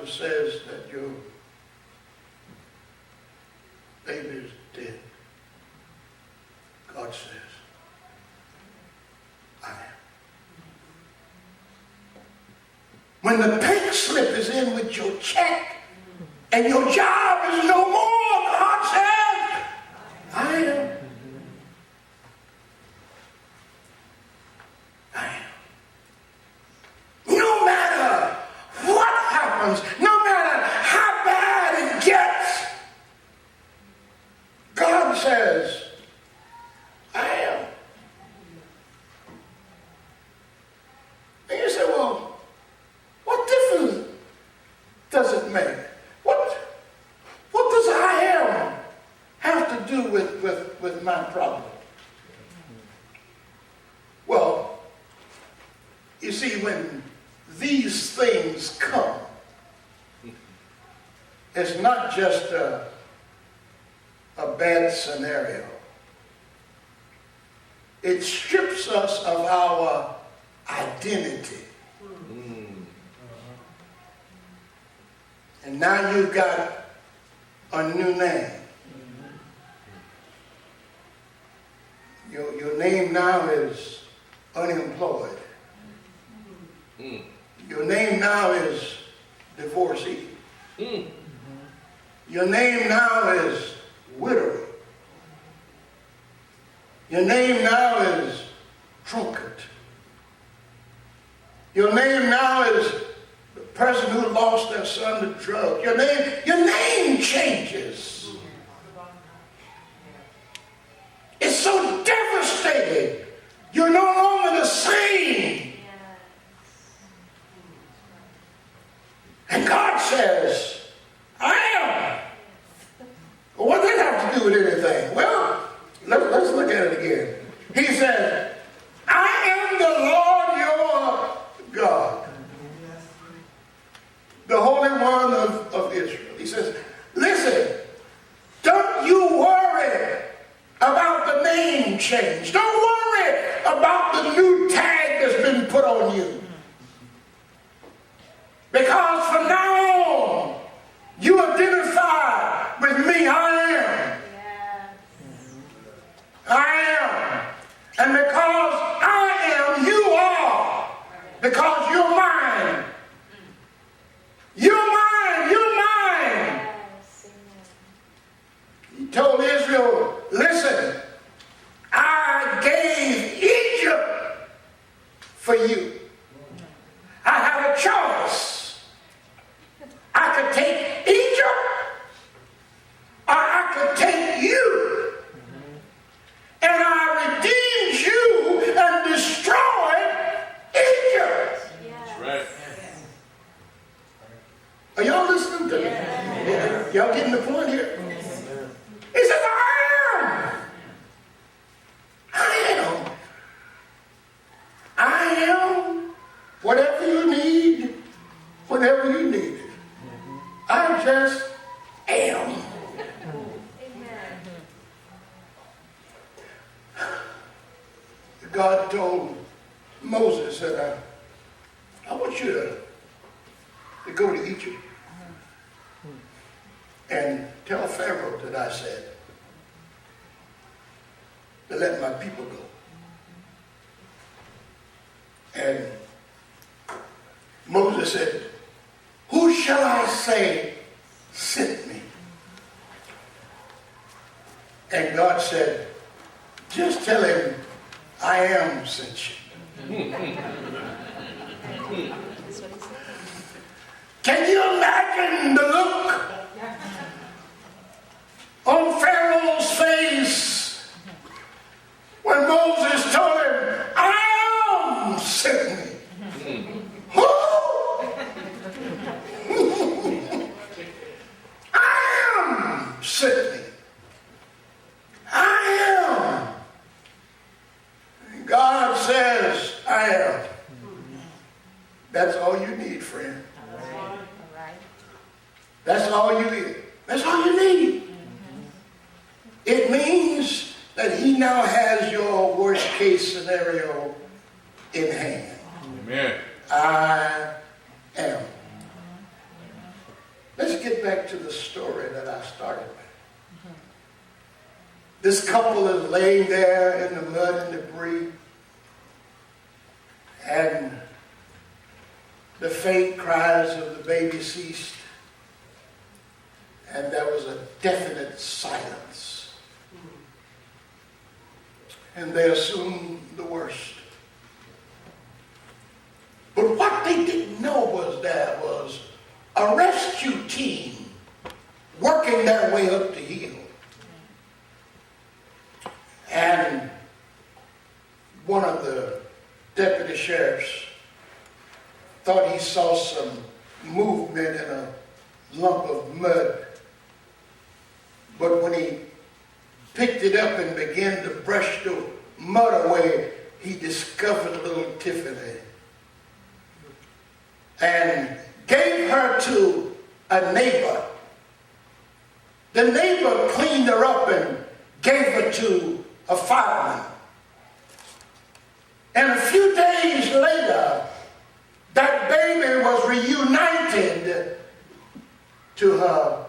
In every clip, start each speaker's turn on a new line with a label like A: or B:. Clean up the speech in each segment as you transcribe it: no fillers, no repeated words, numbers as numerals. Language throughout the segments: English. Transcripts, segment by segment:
A: doctor says that your baby is dead, God says, I am. When the pink slip is in with your check and your job is no more, God says, I am. I am. No matter what happens, no matter how bad it gets, God says, I am. And you say, well, what difference does it make? What does I am have to do with my problem? Well, you see, when these things come, it's not just a bad scenario. It strips us of our identity. And now you've got a new name. Your name now is unemployed. Your name now is divorcee. Your name now is widow. Your name now is drunkard. Your name now is the person who lost their son to drugs. Your name changes. It's so devastating. You're no longer the same. And God says, I am. Well, what does that have to do with anything? Well, let's look at it again. He said, I am the Lord your God, the Holy One of Israel. He says, listen, don't you worry about the name change. Don't worry about the new tag that's been put on you. Because from now on, you identify with me. I am. I am. And because I am, you are. Because you're mine. You're mine. You're mine. He told Israel, listen, I gave Egypt for you. I have a choice. I could take Egypt, or I could take you. And I redeemed you and destroyed Egypt.
B: That's right.
A: Are y'all listening to me? Yeah. Y'all getting the point here? He says, I am. I am whatever you need, whenever you need it. I just am. God told Moses that I want you to go to Egypt and tell Pharaoh that I said to let my people go. And Moses said, who shall I say sent me? And God said, just tell him I am sent you. Can you imagine the look on Pharaoh's face when Moses told him, I am sent me? Who? I am sent me. I am. And God says, I am. That's all you need, friend. That's all you need. That's all you need. It means that he now has your worst case scenario in hand.
B: Amen.
A: I am. let's get back to the story that I started with. This couple is laying there in the mud and debris, and the faint cries of the baby ceased, and there was a definite silence. And they assumed the worst. But what they didn't know was there was a rescue team working their way up the hill. And one of the deputy sheriffs thought he saw some movement in a lump of mud. But when he picked it up and began to brush the mud away, he discovered little Tiffany and gave her to a neighbor. The neighbor cleaned her up and gave her to a fireman. And a few days later, that baby was reunited to her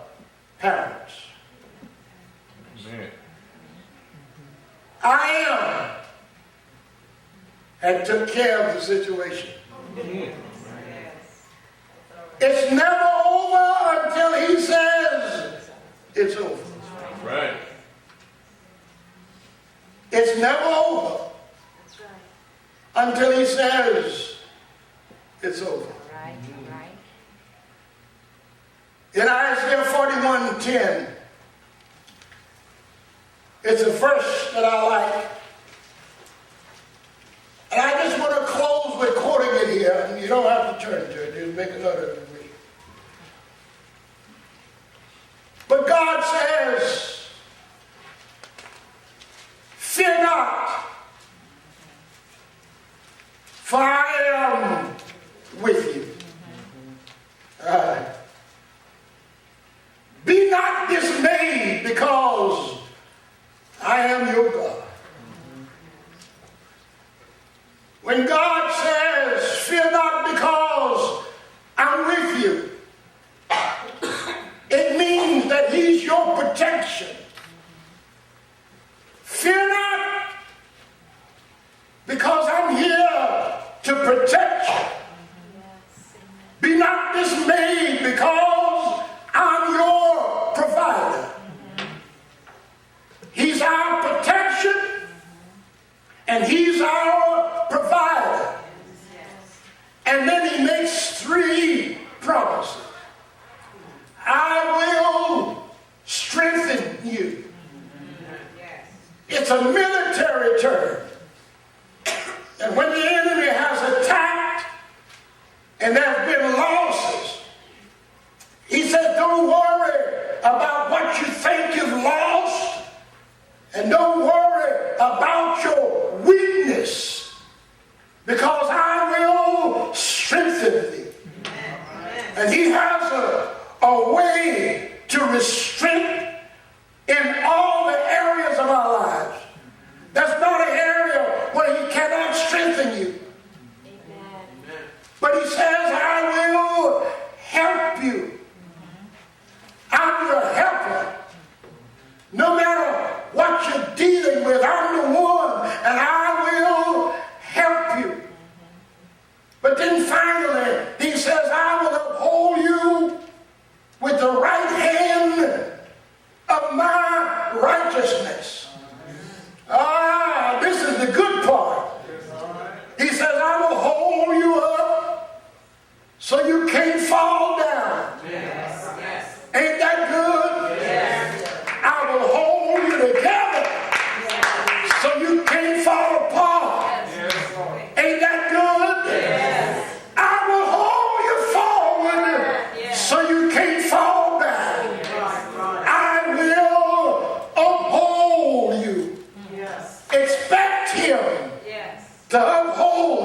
A: parents.
B: Amen.
A: I and took care of the situation. It's never over until he says it's over.
B: Right.
A: It's never over until he says it's over.
C: Right.
A: In Isaiah 41:10, it's a verse that I like. And I just want to close with quoting it here. And you don't have to turn to it. Just make a note of it. But God says, fear not, for I am with you. Be not dismayed, because I am your God. When God says, fear not because I'm with you, it means that he's your protection. Fear not because I'm here to protect you. Be not dismayed because I'm your provider. He's our protection and he's our provider. And then he makes 3 promises. I will strengthen you. It's a military term. And when the enemy has attacked and there have been losses, he says, don't worry about what you think you've lost, and don't worry about your weakness, because I will strengthen thee. And he has a way to restrict in all the areas of our lives. That's not an area where he cannot strengthen you. Amen. But he says, I will help you. I'm your helper. No matter what you're dealing with, I'm the one, and I will help you. But then finally, he says, I will uphold you with the right hand of my righteousness. This is the good part. He says, I will hold you up so you can't fall down. Yes. Ain't that good? Yes. I will hold you together so you can't fall apart. Yes. Ain't that good? Yes. I will hold you forward so you can't fall back. I will uphold you. Yes. Expect him to uphold